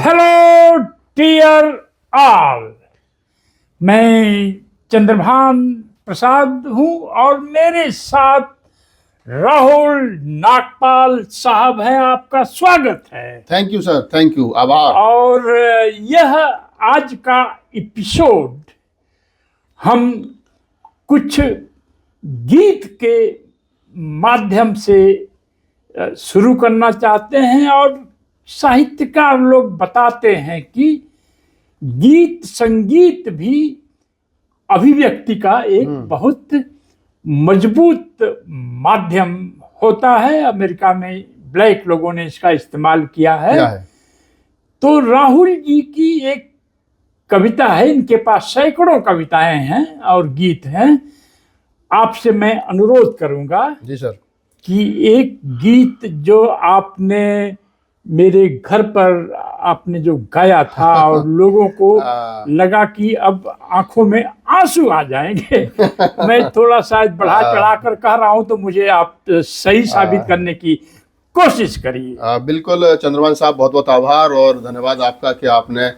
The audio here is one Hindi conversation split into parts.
हेलो डियर ऑल, मैं चंद्रभान प्रसाद हूं और मेरे साथ राहुल नागपाल साहब हैं। आपका स्वागत है। Thank you sir, thank you, आभार। और यह आज का एपिसोड हम कुछ गीत के माध्यम से शुरू करना चाहते हैं। और साहित्यकार लोग बताते हैं कि गीत संगीत भी अभिव्यक्ति का एक बहुत मजबूत माध्यम होता है। अमेरिका में ब्लैक लोगों ने इसका इस्तेमाल किया है। तो राहुल जी की एक कविता है, इनके पास सैकड़ों कविताएं हैं और गीत हैं। आपसे मैं अनुरोध करूंगा जी सर कि एक गीत जो आपने मेरे घर पर आपने जो गाया था और लोगों को लगा कि अब आंखों में आंसू आ जाएंगे। मैं थोड़ा शायद बढ़ा चढ़ा कर कह रहा हूं, तो मुझे आप सही साबित करने की कोशिश करिए। बिल्कुल चंद्रभान साहब, बहुत बहुत आभार और धन्यवाद आपका कि आपने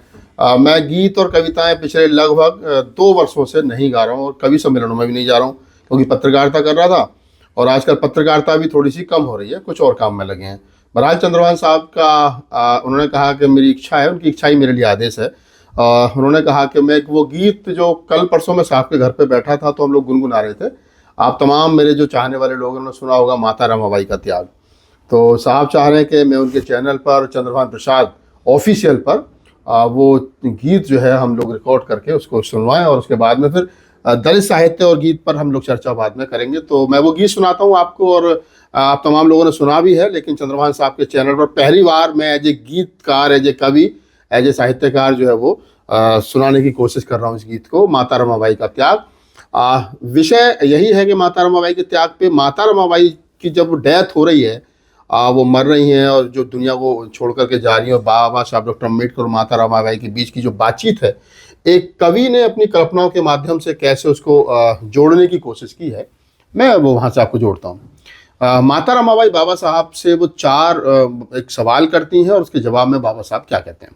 मैं गीत और कविताएं पिछले लगभग 2 वर्षों से नहीं गा रहा हूँ और कवि सम्मेलनों में भी नहीं जा रहा हूँ, क्योंकि पत्रकारिता कर रहा था और आजकल पत्रकारिता भी थोड़ी सी कम हो रही है, कुछ और काम में लगे हैं। बहरहाल चंद्रभान साहब का उन्होंने कहा कि मेरी इच्छा है, उनकी इच्छा ही मेरे लिए आदेश है। उन्होंने कहा कि मैं वो गीत जो कल परसों में साहब के घर पे बैठा था तो हम लोग गुनगुना रहे थे। आप तमाम मेरे जो चाहने वाले लोगों ने सुना होगा माता रमाबाई का त्याग। तो साहब चाह रहे हैं कि मैं उनके चैनल पर चंद्रभान प्रसाद ऑफिशियल पर वो गीत जो है हम लोग रिकॉर्ड करके उसको सुनवाएं और उसके बाद में फिर दलित साहित्य और गीत पर हम लोग चर्चा बाद में करेंगे। तो मैं वो गीत सुनाता हूँ आपको और आप तमाम लोगों ने सुना भी है, लेकिन चंद्रभान साहब के चैनल पर पहली बार मैं एज ए गीतकार, एज ए कवि, एज ए साहित्यकार जो है वो सुनाने की कोशिश कर रहा हूँ इस गीत को, माता रमाबाई का त्याग। विषय यही है कि माता रमाबाई के त्याग पे, माता रमाबाई की जब डेथ हो रही है, वो मर रही हैं और जो दुनिया को छोड़ करके जा रही है, और बाबा साहब डॉक्टर अम्बेडकर और माता रमाबाई के बीच की जो बातचीत है, एक कवि ने अपनी कल्पनाओं के माध्यम से कैसे उसको जोड़ने की कोशिश की है, मैं वो वहाँ से आपको जोड़ता हूँ। माता रमाबाई बाबा साहब से वो 4 एक सवाल करती हैं और उसके जवाब में बाबा साहब क्या कहते हैं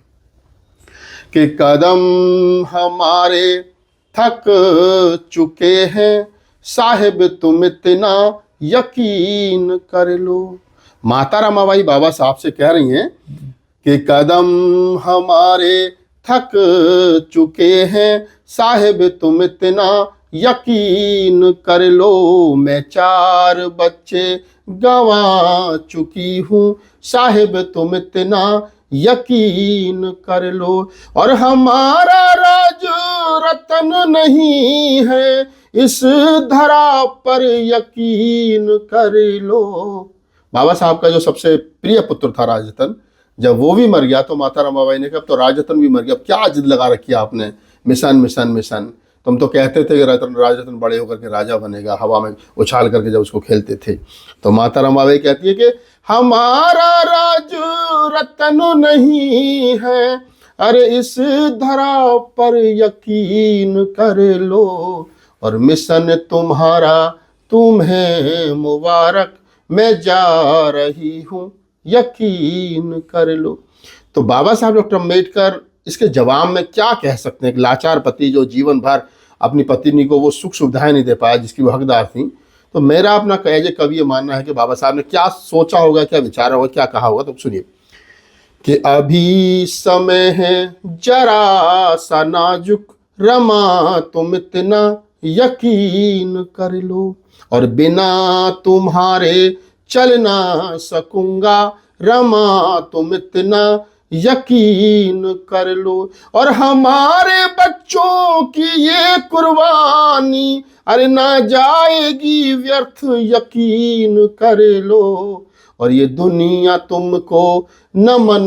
कि कदम हमारे थक चुके हैं, साहिब तुम इतना यकीन कर लो। माता रमाबाई बाबा साहब से कह रही हैं कि कदम हमारे थक चुके हैं, साहिब तुम इतना यकीन कर लो। मैं 4 बच्चे गंवा चुकी हूँ, साहिब तुम इतना यकीन कर लो। और हमारा राज रतन नहीं है, इस धरा पर यकीन कर लो। बाबा साहब का जो सबसे प्रिय पुत्र था राजरतन, जब वो भी मर गया तो माता रमाबाई ने कहा अब तो राजरतन भी मर गया, अब क्या जिद लगा रखी है आपने, मिशन मिशन मिशन। तुम तो कहते थे कि राजरतन बड़े होकर के राजा बनेगा, हवा में उछाल करके जब उसको खेलते थे। तो माता रमाबाई कहती है कि हमारा राज रतन नहीं है, अरे इस धरा पर यकीन कर लो। और मिशन तुम्हारा तुम्हें मुबारक, मैं जा रही हूँ यकीन कर लो। तो बाबा साहब डॉक्टर अम्बेडकर इसके जवाब में क्या कह सकते हैं? एक लाचार पति जो जीवन भर अपनी पत्नी को वो सुख सुविधाएं नहीं दे पाया जिसकी वो हकदार थी। तो मेरा अपना कवि ये मानना है कि बाबा साहब ने क्या सोचा होगा, क्या विचारा होगा, क्या कहा होगा। तो सुनिए कि अभी समय है जरा सा नाजुक, रमा तुम इतना यकीन कर लो। और बिना तुम्हारे चल ना सकूंगा, रमा तुम इतना यकीन कर लो। और हमारे बच्चों की ये कुर्बानी, अरे ना जाएगी व्यर्थ, यकीन कर लो। और ये दुनिया तुमको नमन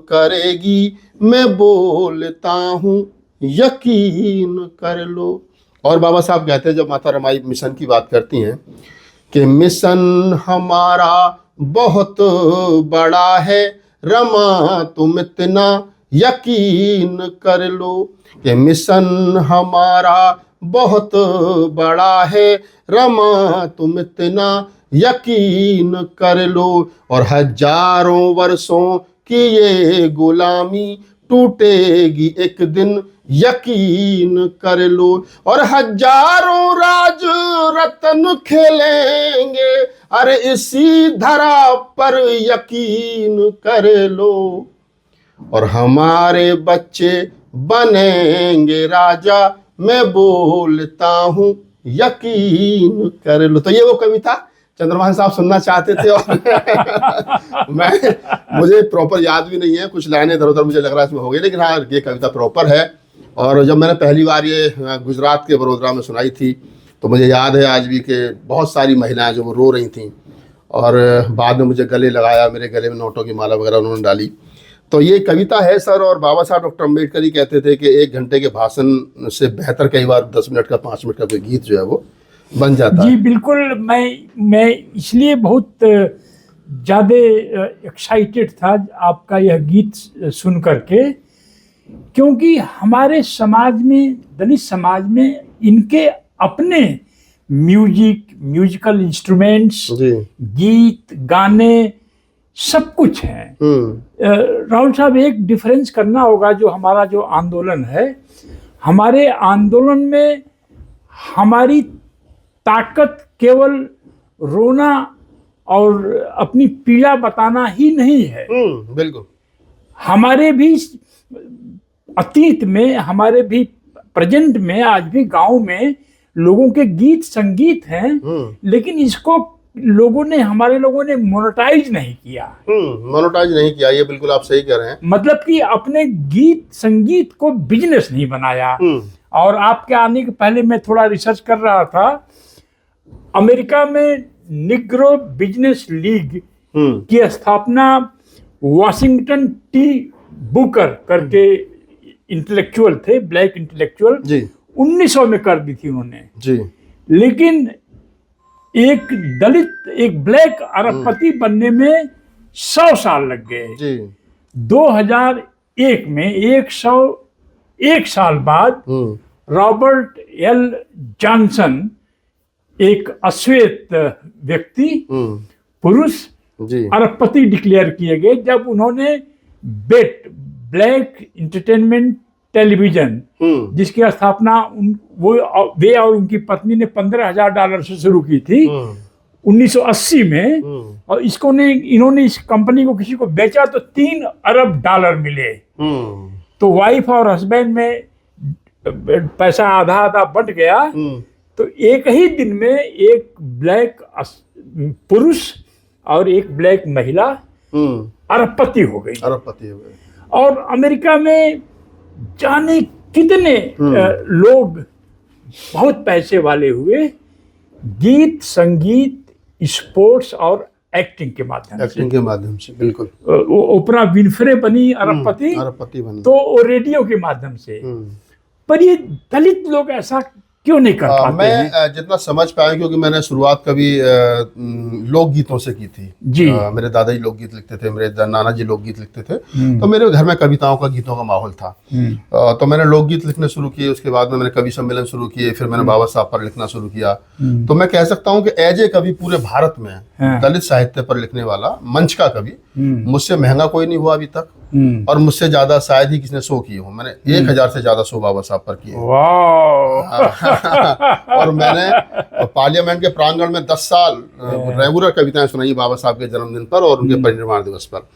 करेगी, मैं बोलता हूँ यकीन कर लो। और बाबा साहब कहते हैं, जब माता रमाई मिशन की बात करती हैं कि मिशन हमारा बहुत बड़ा है, रमा तुम इतना यकीन कर लो। कि मिशन हमारा बहुत बड़ा है, रमा तुम इतना यकीन कर लो। और हजारों वर्षों कि ये गुलामी टूटेगी एक दिन, यकीन कर लो। और हजारों राज रत्न खेलेंगे, अरे इसी धरा पर यकीन कर लो। और हमारे बच्चे बनेंगे राजा, मैं बोलता हूँ यकीन कर लो। तो ये वो कविता चंद्रभान साहब सुनना चाहते थे और मुझे प्रॉपर याद भी नहीं है, कुछ लाइनें इधर उधर मुझे लग रहा है इसमें हो गई, लेकिन हाँ ये कविता प्रॉपर है। और जब मैंने पहली बार ये गुजरात के वडोदरा में सुनाई थी तो मुझे याद है आज भी कि बहुत सारी महिलाएं जो वो रो रही थीं और बाद में मुझे गले लगाया, मेरे गले में नोटों की माला वगैरह उन्होंने डाली। तो ये कविता है सर। और बाबा साहब डॉक्टर अम्बेडकर ही कहते थे कि 1 घंटे के भाषण से बेहतर कई बार 10 मिनट का 5 मिनट का कोई गीत जो है वो बन जाता है। जी बिल्कुल। मैं इसलिए बहुत ज़्यादा एक्साइटेड था आपका यह गीत सुन करके, क्योंकि हमारे समाज में, दलित समाज में, इनके अपने म्यूजिकल इंस्ट्रूमेंट्स, गीत गाने सब कुछ है। राहुल साहब, एक डिफरेंस करना होगा। जो हमारा जो आंदोलन है, हमारे आंदोलन में हमारी ताकत केवल रोना और अपनी पीड़ा बताना ही नहीं है। बिल्कुल। हमारे भी अतीत में, हमारे भी प्रेजेंट में, आज भी गांव में लोगों के गीत संगीत हैं, लेकिन इसको हमारे लोगों ने मोनेटाइज नहीं किया। मोनेटाइज नहीं किया, ये बिल्कुल आप सही कह रहे हैं। मतलब कि अपने गीत संगीत को बिजनेस नहीं बनाया। और आपके आने के पहले मैं थोड़ा रिसर्च कर रहा था, अमेरिका में निग्रो बिजनेस लीग की स्थापना वाशिंगटन टी बुकर करके इंटेलेक्चुअल थे, ब्लैक इंटेलेक्चुअल, 1900 में कर दी थी उन्होंने जी। लेकिन एक दलित, एक ब्लैक अरबपति बनने में 100 साल लग गए जी। 2001 में 101 साल बाद रॉबर्ट एल जॉनसन, एक अश्वेत व्यक्ति, पुरुष अरबपति डिक्लेयर किए गए, जब उन्होंने ब्लैक एंटरटेनमेंट टेलीविजन, जिसकी स्थापना वे और उनकी पत्नी ने $15,000 से शुरू की थी 1980 में। और इन्होंने इस कंपनी को किसी को बेचा तो $3 अरब मिले। तो वाइफ और हस्बैंड में पैसा आधा आधा बंट गया। तो एक ही दिन में एक ब्लैक पुरुष और एक ब्लैक महिला अरबपति हो गई। और अमेरिका में जाने कितने लोग बहुत पैसे वाले हुए, गीत संगीत, स्पोर्ट्स और एक्टिंग के माध्यम से। बिल्कुल। ओपरा विनफ्रे बनी अरबपति बनी, तो वो रेडियो के माध्यम से। पर ये दलित लोग ऐसा क्यों नहीं कर पाते? मैं जितना समझ पाया, क्योंकि मैंने शुरुआत कभी लोकगीतों से की थी जी। मेरे दादाजी लोकगीत लिखते थे, मेरे नाना जी लोकगीत लिखते थे, तो मेरे घर में कविताओं का, गीतों का माहौल था। तो मैंने लोकगीत लिखने शुरू किए, उसके बाद में मैंने कवि सम्मेलन शुरू किए, फिर मैंने बाबा साहब पर लिखना शुरू किया। तो मैं कह सकता हूँ कि एज ए कवि पूरे भारत में दलित साहित्य पर लिखने वाला मंच का कवि मुझसे महंगा कोई नहीं हुआ अभी तक, और मुझसे ज्यादा शायद ही किसी ने शो किए हो। मैंने 1000 से ज्यादा शो बाबा साहब पर किए। और मैंने पार्लियामेंट के प्रांगण में 10 साल रेगुलर कविताएं सुनाई बाबा साहब के जन्मदिन पर और उनके परिनिर्वाण दिवस पर।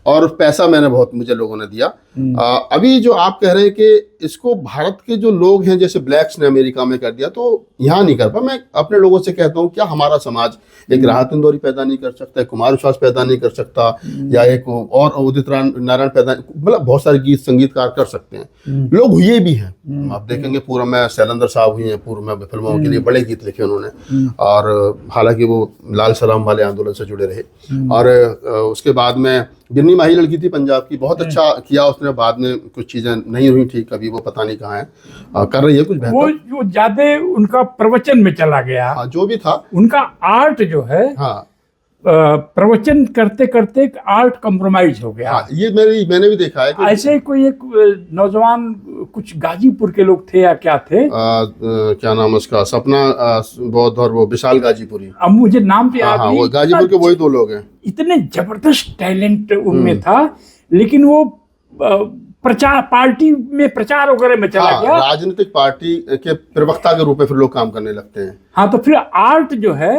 और पैसा मैंने बहुत, मुझे लोगों ने दिया। अभी जो आप कह रहे हैं कि इसको भारत के जो लोग हैं, जैसे ब्लैक्स ने अमेरिका में कर दिया, तो यहाँ नहीं कर पा। मैं अपने लोगों से कहता हूँ, क्या हमारा समाज एक राहत इंदौरी पैदा नहीं कर सकता, एक कुमार विश्वास पैदा नहीं कर सकता, या एक और उदित नारायण पैदा, मतलब बहुत सारे गीत संगीतकार कर सकते हैं। लोग हुए भी हैं, आप देखेंगे। पूरा में सैलंदर साहब हुए हैं, पूर्व में फिल्मों के लिए बड़े गीत लिखे उन्होंने, और हालांकि वो लाल सलाम वाले आंदोलन से जुड़े रहे। और उसके बाद में गिन्नी माही लड़की थी पंजाब की, बहुत अच्छा किया उसने। बाद में कुछ चीजें नहीं हुई ठीक, अभी वो पता नहीं कहाँ है, कर रही है कुछ बेहतर। वो ज्यादा उनका प्रवचन में चला गया। हाँ, जो भी था उनका आर्ट जो है, हाँ, प्रवचन करते करते आर्ट कॉम्प्रोमाइज हो गया। हाँ, ये मैंने भी देखा है कि ऐसे ही कोई एक नौजवान, कुछ गाजीपुर के लोग थे या क्या थे, क्या नाम उसका, सपना बौद्ध और वो विशाल गाजीपुरी, अब मुझे नाम पे याद नहीं। वो गाजीपुर के वही 2 लोग हैं। इतने जबरदस्त टैलेंट उनमें था, लेकिन वो प्रचार, पार्टी में प्रचार वगैरह में चला गया। राजनीतिक पार्टी के प्रवक्ता के रूप में फिर लोग काम करने लगते हैं। हाँ, तो फिर आर्ट जो है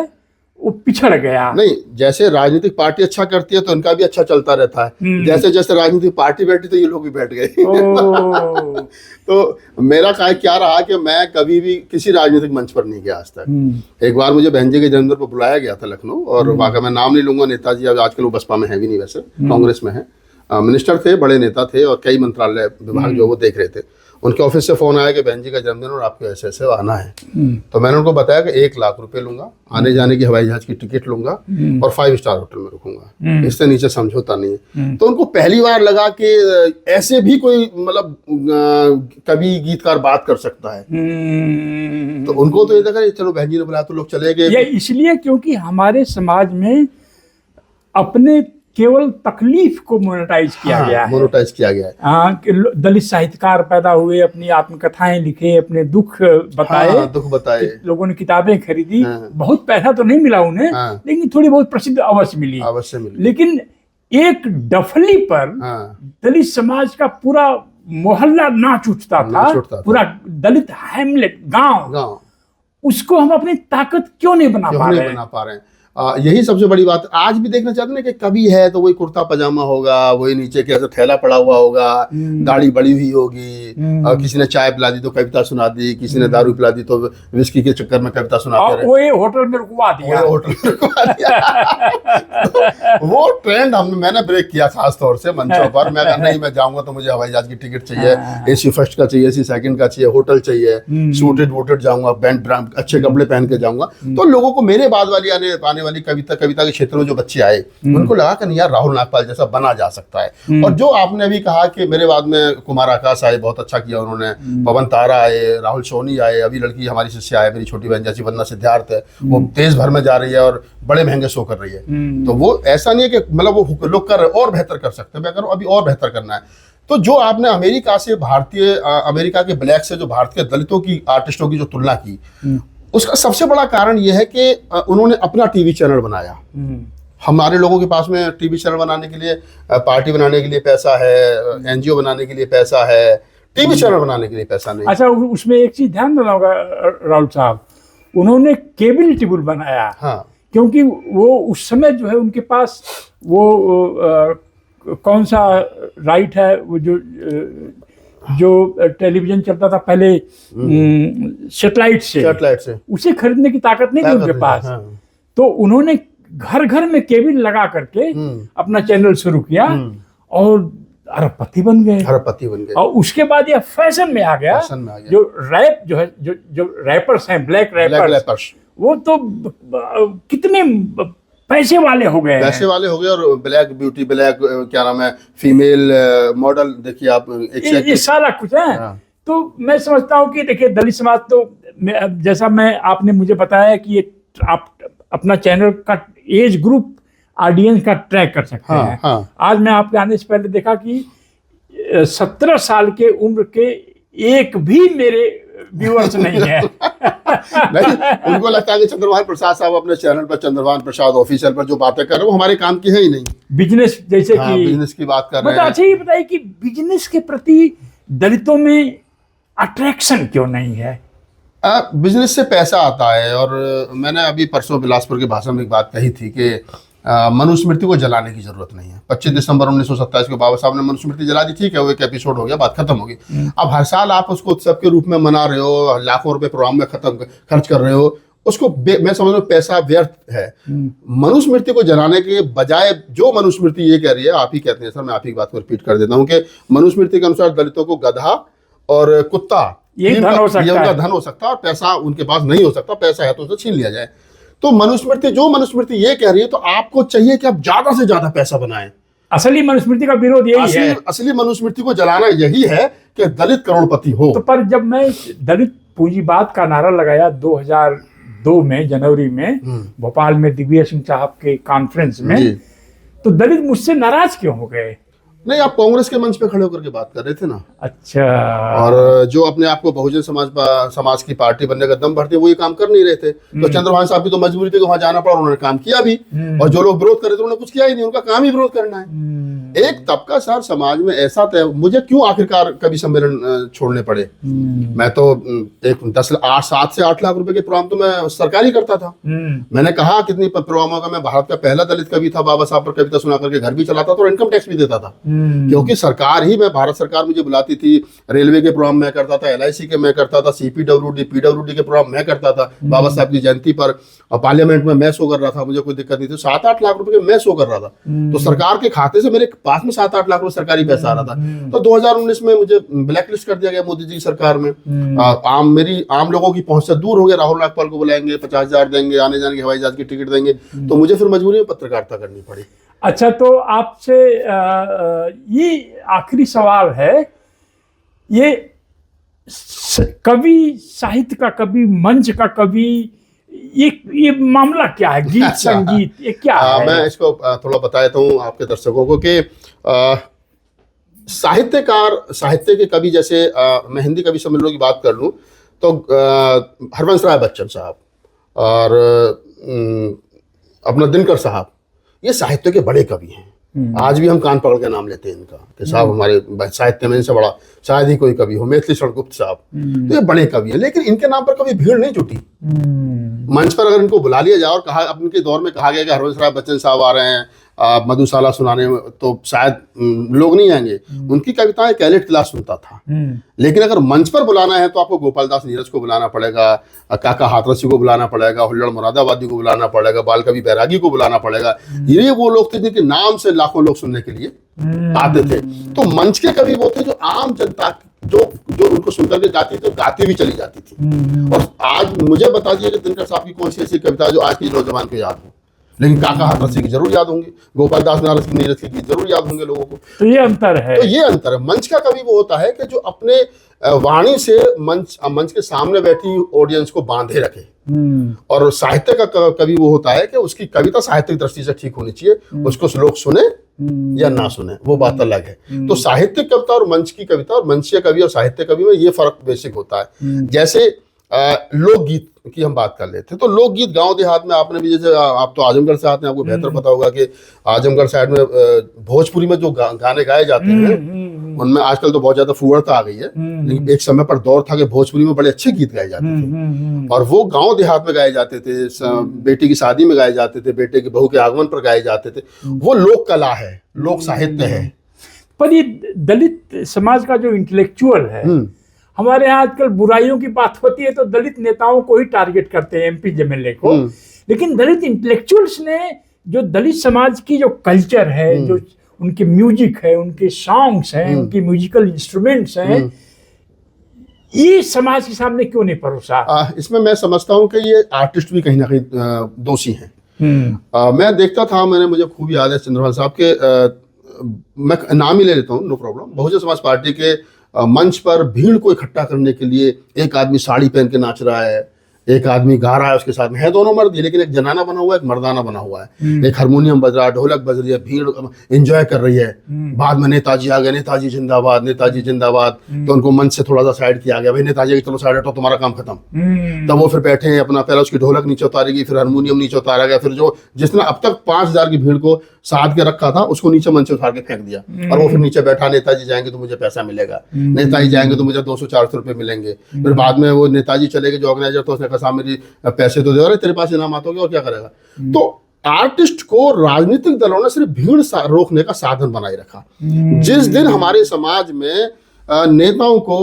वो पिछड़ गया। नहीं, जैसे राजनीतिक पार्टी अच्छा करती है तो इनका भी अच्छा चलता रहता है, जैसे जैसे राजनीतिक पार्टी बैठी तो ये लोग भी बैठ गए। तो मेरा क्या रहा कि मैं कभी भी किसी राजनीतिक मंच पर नहीं गया आज तक। एक बार मुझे बहन जी के जन्मदिन पर बुलाया गया था लखनऊ, और वाकई मैं नाम नहीं लूंगा, नेताजी अब आजकल वो बसपा में है भी नहीं, वैसे कांग्रेस में है, मिनिस्टर थे, बड़े नेता थे, और कई मंत्रालय विभाग जो वो देख रहे थे। उनके ऑफिस से फोन आया कि बहन जी का जन्मदिन और आपको ऐसे ऐसे आना है। तो मैंने उनको बताया कि 1 लाख रुपए लूंगा, आने जाने की हवाई जहाज की टिकट लूंगा, और 5 स्टार होटल में रुकूंगा, इससे नीचे समझौता नहीं है। तो उनको पहली बार लगा कि ऐसे भी कोई मतलब कभी गीतकार बात कर सकता है। तो उनको तो ये लगा चलो बहन जी ने बुलाया तो लोग चले गए। ये इसलिए क्योंकि हमारे समाज में अपने केवल तकलीफ को मोनेटाइज किया गया है। मोनेटाइज किया गया है। हाँ, दलित साहित्यकार पैदा हुए, अपनी आत्मकथाएं लिखे, अपने दुख बताए। हाँ, दुख बताए। लोगों ने किताबें खरीदी। बहुत पैसा तो नहीं मिला उन्हें, लेकिन थोड़ी बहुत प्रसिद्ध अवश्य मिली। लेकिन एक डफली पर दलित समाज का पूरा मोहल्ला नाच उठता था, पूरा दलित हैमलेट गांव, उसको हम अपनी ताकत क्यों नहीं बना पा रहे हैं? यही सबसे बड़ी बात। आज भी देखना चाहते हैं कि कभी है तो वही कुर्ता पजामा होगा, वही नीचे कैसे थैला पड़ा हुआ होगा, दाढ़ी बड़ी हुई होगी, किसी ने चाय पिला दी तो कविता सुना दी, किसी ने दारू पिला दी तो विस्की के चक्कर में कविता सुनाते रहे। वो होटल में रुकवा दिया, वो ट्रेंड मैंने ब्रेक किया खास तौर से मंचों पर। मैं नहीं, मैं जाऊंगा तो मुझे हवाई जहाज की टिकट चाहिए, AC फर्स्ट का चाहिए, AC सेकंड का चाहिए, होटल चाहिए, सूटेड वोटेड जाऊंगा, बैंड अच्छे कपड़े पहन के जाऊंगा। तो लोगों को मेरे बाद वाली आने वाली कविता के क्षेत्र में जो बच्चे आए, उनको लगा कि नहीं यार, राहुल नागपाल जैसा बना जा सकता है। और जो आपने अभी कहा कि मेरे बाद में कुमार आकाश आए, बहुत अच्छा किया उन्होंने, पवन तारा आए, राहुल सोनी आए, अभी लड़की हमारी शिष्या है, मेरी छोटी बहन जैसी वंदना सिद्धार्थ है, वो देश भर में जा रही है और बड़े महंगे शो कर रही है। तो वो ऐसा नहीं है कि मतलब वो लोग कर रहे और बेहतर कर सकते हैं, मैं करूँ अभी और बेहतर करना है। तो जो आपने अमेरिका से अमेरिका के ब्लैक से जो भारतीय दलितों की आर्टिस्टों की जो तुलना की, उसका सबसे बड़ा कारण यह है कि उन्होंने अपना टीवी चैनल बनाया। हमारे लोगों के पास में टीवी चैनल बनाने के लिए, पार्टी बनाने के लिए पैसा है, NGO बनाने के लिए पैसा है, टीवी चैनल बनाने के लिए पैसा नहीं। अच्छा, उसमें एक चीज ध्यान देना होगा राहुल साहब, उन्होंने केबल टीवी बनाया। हाँ, क्योंकि वो उस समय जो है उनके पास वो कौन सा राइट है, वो जो टेलीविजन चलता था पहले सैटेलाइट से, उसे खरीदने की ताकत नहीं थी उनके पास। तो उन्होंने घर घर में केबल लगा करके अपना चैनल शुरू किया और अरबपति बन गए। और उसके बाद यह फैशन में आ गया। जो रैप जो है, जो रैपर्स हैं, ब्लैक रैपर्स, वो तो कितने पैसे वाले हो गए और ब्लैक ब्यूटी, ब्लैक क्या नाम है, फीमेल मॉडल, देखिए आप ये सारा कुछ है। तो मैं समझता हूँ कि देखिए दलित समाज तो जैसा आपने मुझे बताया कि ये आप अपना चैनल का एज ग्रुप ऑडियंस का ट्रैक कर सकते हैं। आज मैं आपके आने से पहले देखा कि 17 साल के उम्र के एक भी मेरे व्यूअर्स नहीं है। नहीं, उनको लगता है कि चंद्रभान प्रसाद साहब अपने चैनल पर, चंद्रभान प्रसाद ऑफिशियल पर जो बातें कर रहे हैं वो हमारे काम की है ही नहीं। बिजनेस जैसे कि बिजनेस की बात कर रहे हैं। अच्छा, ये बताइए कि बिजनेस के प्रति दलितों में अट्रैक्शन क्यों नहीं है? बिजनेस से पैसा आता है, और मैंने अभी परसों बिलासपुर के भाषण में एक बात कही थी कि मनुस्मृति को जलाने की जरूरत नहीं है। 25 दिसंबर 1927 को बाबा साहब ने मनुस्मृति जला दी, ठीक है, वो एक एपिसोड हो गया, बात खत्म होगी। अब हर साल आप उसको उत्सव के रूप में मना रहे हो, लाखों रुपए प्रोग्राम में खर्च कर रहे हो, उसको मैं समझ रहा हूँ पैसा व्यर्थ है। मनुस्मृति को जलाने के बजाय जो मनुस्मृति ये कह रही है, आप ही कहते हैं सर, मैं आप ही की बात को रिपीट कर देता हूँ कि मनुस्मृति के अनुसार दलितों को गधा और कुत्ता ये उनका धन हो सकता है, और पैसा उनके पास नहीं हो सकता, पैसा है तो उसे छीन लिया जाए। तो जो मनुस्मृति ये कह रही है, तो आपको चाहिए कि आप ज्यादा से ज्यादा पैसा बनाएं। असली मनुस्मृति का विरोध यही है। असली मनुस्मृति को जलाना यही है कि दलित करोड़पति हो। तो पर जब मैं दलित पूंजीवाद का नारा लगाया 2002 में जनवरी में भोपाल में दिग्विजय सिंह साहब के कॉन्फ्रेंस में, तो दलित मुझसे नाराज क्यों हो गए? नहीं, आप कांग्रेस के मंच पे खड़े होकर के बात कर रहे थे ना। अच्छा। और जो अपने आप को बहुजन समाज की पार्टी बनने का दम भरते वो ये काम कर नहीं रहे थे। तो चंद्रभान साहब की तो मजबूरी थी कि वहां जाना पड़ा, उन्होंने काम किया भी। और जो लोग विरोध कर रहे थे उन्होंने कुछ किया ही नहीं, उनका काम ही विरोध करना है। एक तबका सर समाज में ऐसा तय, मुझे क्यों आखिरकार कवि सम्मेलन छोड़ने पड़े? मैं तो एक 7 से 8 लाख रुपए के प्रोग्राम तो मैं सरकारी करता था। मैंने कहा कितनी प्रोग्रामों का मैं भारत का पहला दलित कवि था, बाबा साहब पर कविता सुना करके घर भी चलाता था और इनकम टैक्स भी देता था। क्योंकि सरकार ही, मैं भारत सरकार मुझे बुलाती थी, रेलवे के प्रोग्राम मैं करता था, LIC के मैं करता था, CPWD PWD के प्रोग्राम मैं करता था, बाबा साहब की जयंती पर पार्लियामेंट में मैं शो कर रहा था, मुझे कोई दिक्कत नहीं थी। 7-8 लाख रुपए मैं शो कर रहा था, तो सरकार के खाते से मेरे पास में 7-8 लाख रुपए सरकारी पैसा आ रहा था। तो 2019 में मुझे ब्लैक लिस्ट कर दिया गया मोदी जी की सरकार में। आम लोगों की पहुंच से दूर हो गया। राहुल नागपाल को बुलाएंगे, 50,000 देंगे, आने जाने की हवाई जहाज की टिकट देंगे, तो मुझे फिर मजबूरी में पत्रकारिता करनी पड़ी। अच्छा, तो आपसे ये आखिरी सवाल है, ये कवि साहित्य का कवि, मंच का कवि, ये मामला क्या है? गीत संगीत ये क्या है? मैं इसको थोड़ा बता देता हूँ आपके दर्शकों को कि साहित्यकार, साहित्य के कवि, जैसे मैं हिंदी कवि सम्मेलनों की बात कर लूँ तो हरवंश राय बच्चन साहब और अपना दिनकर साहब, ये साहित्य के बड़े कवि हैं। आज भी हम कान पकड़ के नाम लेते हैं इनका कि साहब हमारे साहित्य में इनसे बड़ा शायद ही कोई कवि हो। मैथिली शरण गुप्त साहब, तो ये बड़े कवि हैं, लेकिन इनके नाम पर कभी भीड़ नहीं जुटी। मंच पर अगर इनको बुला लिया जाए और कहा, अपने के दौर में कहा गया कि हरवंश राय बच्चन साहब आ रहे हैं मधुशाला सुनाने, तो शायद लोग नहीं आएंगे। उनकी कविताएं कैलेट क्लास सुनता था। लेकिन अगर मंच पर बुलाना है तो आपको गोपाल दास नीरज को बुलाना पड़ेगा, काका हाथरसी को बुलाना पड़ेगा, हुल्लड़ मुरादाबादी को बुलाना पड़ेगा, बाल कवि बैरागी को बुलाना पड़ेगा। ये वो लोग थे जिनके नाम से लाखों लोग सुनने के लिए आते थे। तो मंच के कवि वो थे जो आम जनता जो उनको सुनकर के गाती थी, गाती भी चली जाती थी। और आज मुझे बता दिए कि दिनकर साहब की कौन सी ऐसी कविता जो आज की नौजवान को याद हो, लेकिन काका हाथरसी की जरूर याद होंगी, गोपाल दास नीरज की जरूर याद होंगे लोगों को। तो ये अंतर है। तो ये अंतर है। मंच का कवि वो होता है कि जो अपने वाणी से मंच के सामने बैठी ऑडियंस को बांधे रखे। और साहित्य का कवि वो होता है कि उसकी कविता साहित्यिक दृष्टि से ठीक होनी चाहिए, उसको लोग सुने या ना सुने वो बात अलग है। तो साहित्यिक कविता और मंच की कविता और मंचीय कवि और साहित्य कवि में ये फर्क बेसिक होता है। जैसे लोकगीत की हम बात कर लेते हैं, तो लोकगीत गांव देहात में आपने भी, जैसे आप तो आजमगढ़ से आते हैं, आपको बेहतर पता होगा कि आजमगढ़ साइड में भोजपुरी में जो गाने गाए जाते हैं उनमें आजकल तो बहुत ज्यादा फुहड़ता आ गई है, लेकिन एक समय पर दौर था कि भोजपुरी में बड़े अच्छे गीत गाए जाते थे। और वो गांव देहात में गाए जाते थे, बेटी की शादी में गाए जाते थे, बेटे की बहू के आगमन पर गाए जाते थे। वो लोक कला है, लोक साहित्य है। पर ये दलित समाज का जो इंटेलेक्चुअल है, हमारे यहाँ आजकल बुराइयों की बात होती है तो दलित नेताओं को ही टारगेट करते हैं, MP MLA को। लेकिन दलित इंटेलेक्चुअल्स ने जो दलित समाज की जो कल्चर है, जो उनके म्यूजिक है, उनके सॉन्ग्स हैं, उनकी म्यूजिकल इंस्ट्रूमेंट्स हैं, ये समाज के सामने क्यों नहीं परोसा? इसमें मैं समझता हूँ कि ये आर्टिस्ट भी कहीं ना कहीं दोषी हैं। मैं देखता था, मुझे खूब याद है चंद्रभान साहब के, मैं नाम ही ले लेता हूँ, no problem. Bahujan Samaj party के मंच पर भीड़ को इकट्ठा करने के लिए एक आदमी साड़ी पहन के नाच रहा है, एक आदमी गा रहा है, उसके साथ में है दोनों मर्द, लेकिन एक जनाना बना हुआ है, एक मर्दाना बना हुआ है। एक हारमोनियम बज रहा है, ढोलक बज रही है, भीड़ एंजॉय कर रही है। बाद में नेताजी आ गए, नेताजी जिंदाबाद, नेताजी जिंदाबाद। तो उनको मंच से थोड़ा सा साइड किया गया, भाई नेताजी की चलो साइड हटो, तुम्हारा काम खत्म। तब वो फिर बैठे हैं अपना, पहले उसकी ढोलक नीचे उतारेगी, फिर हारमोनियम नीचे उतारा गया, फिर जो जिसने अब तक 5,000 की भीड़ को साध के रखा था उसको नीचे मंच से उतार के फेंक दिया। और वो फिर नीचे बैठा, नेताजी जाएंगे तो मुझे पैसा मिलेगा, नेताजी जाएंगे तो मुझे 200-400 रुपए मिलेंगे। फिर बाद में वो नेताजी चले गए जो ऑर्गेनाइजर, तो उसने कहा मेरी पैसे तो दे रहे, तेरे पास इनाम आता होगा और क्या करेगा। तो आर्टिस्ट को राजनीतिक दलों ने सिर्फ भीड़ रोकने का साधन बनाए रखा। जिस दिन हमारे समाज में नेताओं को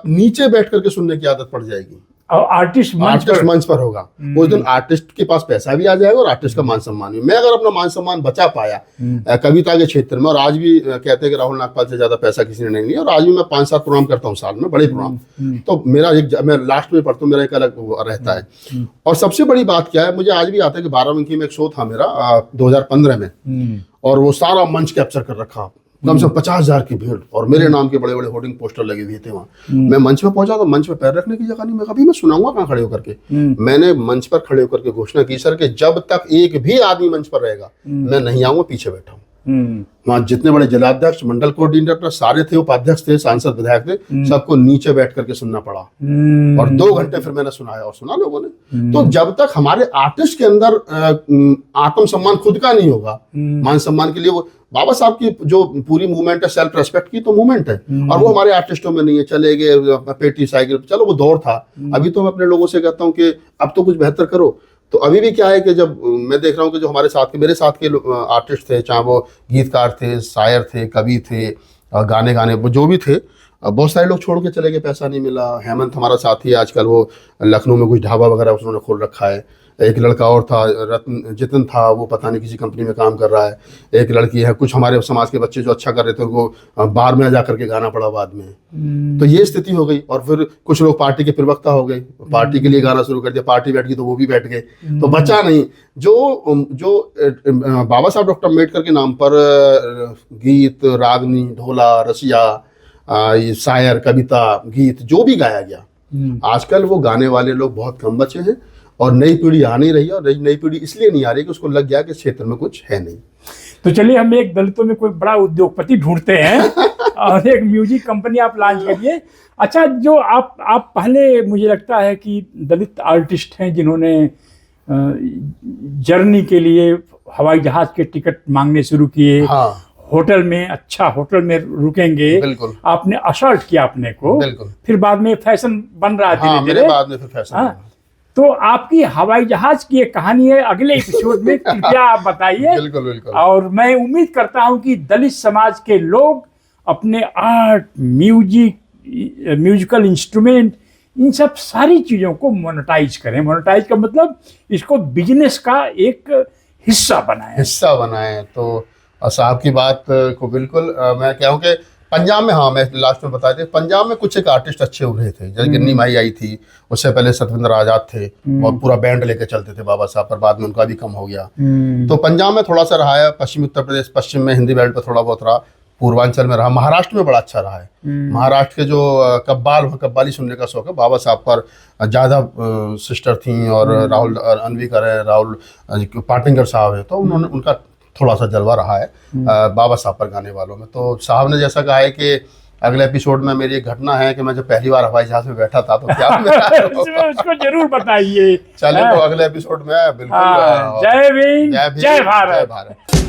नीचे बैठ करके सुनने की आदत पड़ जाएगी और आर्टिस्ट मंच पर होगा, उस दिन आर्टिस्ट के पास पैसा भी आ जाएगा और आर्टिस्ट का मान सम्मान भी। मैं अगर अपना मान सम्मान बचा पाया कविता के क्षेत्र में, और आज भी कहते हैं कि राहुल नागपाल से ज्यादा पैसा किसी ने नहीं लिया, और आज भी मैं 5-7 प्रोग्राम करता हूँ साल में, बड़े प्रोग्राम, तो मेरा मैं लास्ट में पढ़ता हूँ, मेरा एक अलग रहता है। और सबसे बड़ी बात क्या है, मुझे आज भी आता है कि बाराबंकी में एक शो था मेरा 2015 में, और वो सारा मंच कैप्चर कर रखा, कम से कम 50,000 की भीड़, और मेरे नाम के बड़े बड़े होर्डिंग पोस्टर लगे हुए थे वहाँ। मैं मंच पे पहुंचा तो मंच पे पैर रखने की जगह नहीं। मैं कभी मैं सुनाऊंगा कहाँ खड़े होकर के। मैंने मंच पर खड़े होकर के घोषणा की, सर कि जब तक एक भी आदमी मंच पर रहेगा मैं नहीं आऊंगा, पीछे बैठा हूँ। वहाँ जितने बड़े जिलाध्यक्ष, मंडल कोऑर्डिनेटर सारे थे, उपाध्यक्ष थे, सांसद, विधायक थे, सबको नीचे बैठ करके सुनना पड़ा। और 2 घंटे फिर मैंने सुनाया और सुना लोगों ने। तो जब तक हमारे आर्टिस्ट के अंदर आत्मसम्मान खुद का नहीं होगा, मान सम्मान के लिए, वो बाबा साहब की जो पूरी मूवमेंट है, सेल्फ रेस्पेक्ट की तो मूवमेंट है, और वो हमारे आर्टिस्टों में नहीं है। चले गए पेटी साइकिल, चलो वो दौर था। अभी तो मैं अपने लोगों से कहता हूँ कि अब तो कुछ बेहतर करो। तो अभी भी क्या है कि जब मैं देख रहा हूँ कि जो हमारे साथ के, मेरे साथ के आर्टिस्ट थे, चाहे वो गीतकार थे, शायर थे, कवि थे, गाने वो जो भी थे, बहुत सारे लोग छोड़ के चले गए, पैसा नहीं मिला। हेमंत हमारा साथी है आजकल, वो लखनऊ में कुछ ढाबा वगैरह उन्होंने खोल रखा है। एक लड़का और था, रत्न जितन था, वो पता नहीं किसी कंपनी में काम कर रहा है। एक लड़की है, कुछ हमारे समाज के बच्चे जो अच्छा कर रहे थे उनको बार में जा करके गाना पड़ा बाद में। तो ये स्थिति हो गई। और फिर कुछ लोग पार्टी के प्रवक्ता हो गए, पार्टी के लिए गाना शुरू कर दिया, पार्टी बैठ गई तो वो भी बैठ गए, तो बचा नहीं। जो बाबा साहब डॉक्टर अम्बेडकर के नाम पर गीत, रागनी, ढोला, रसिया, शायर, कविता, गीत जो भी गाया गया, आजकल वो गाने वाले लोग बहुत कम बचे हैं। और नई पीढ़ी आ नहीं रही है, और नई पीढ़ी इसलिए नहीं आ रही कि उसको लग गया कि इस क्षेत्र में कुछ है नहीं। तो चलिए हम एक दलितों में कोई बड़ा उद्योगपति ढूंढते हैं और एक म्यूजिक कंपनी आप लॉन्च करिए। अच्छा, जो आप पहले, मुझे लगता है कि दलित आर्टिस्ट हैं जिन्होंने जर्नी के लिए हवाई जहाज के टिकट मांगने शुरू किए। हाँ। होटल में, अच्छा होटल में रुकेंगे। बिल्कुल। आपने असर्ट किया अपने को। बिल्कुल। फिर बाद में फैशन बन रहा है धीरे-धीरे। बाद में फिर फैशन। हाँ। तो आपकी हवाई जहाज की एक कहानी है, अगले एपिसोड में कृपया आप बताइए। बिल्कुल बिल्कुल। और मैं उम्मीद करता हूं कि दलित समाज के लोग अपने आर्ट, म्यूजिकल इंस्ट्रूमेंट, इन सब सारी चीज़ों को मोनेटाइज करें। मोनेटाइज का मतलब इसको बिजनेस का एक हिस्सा बनाएं। तो साहब की बात को बिल्कुल मैं कहूँ कि पंजाब में, हाँ, मैं लास्ट में बताया था, पंजाब में कुछ एक आर्टिस्ट अच्छे उभरे थे। जैसे गिन्नी माई आई थी, उससे पहले सतविंदर आजाद थे, और पूरा बैंड लेके चलते थे बाबा साहब, पर बाद में उनका भी कम हो गया। तो पंजाब में थोड़ा सा रहा है, पश्चिमी उत्तर प्रदेश, पश्चिम में हिंदी बैंड पर थोड़ा बहुत रहा, पूर्वांचल में रहा, महाराष्ट्र में बड़ा अच्छा रहा है। महाराष्ट्र के जो कव्वाली सुनने का शौक है, बाबा साहब पर ज़्यादा सिस्टर थी, और राहुल अनविकर है, राहुल पाटिंगर साहब है, तो उन्होंने, उनका थोड़ा सा जलवा रहा है बाबा साहब पर गाने वालों में। तो साहब ने जैसा कहा है कि अगले एपिसोड में मेरी एक घटना है कि मैं जब पहली बार हवाई जहाज में बैठा था, तो क्या उसको जरूर बताइए। चलिए, तो अगले एपिसोड में बिल्कुल। जय भीम, जय भारत।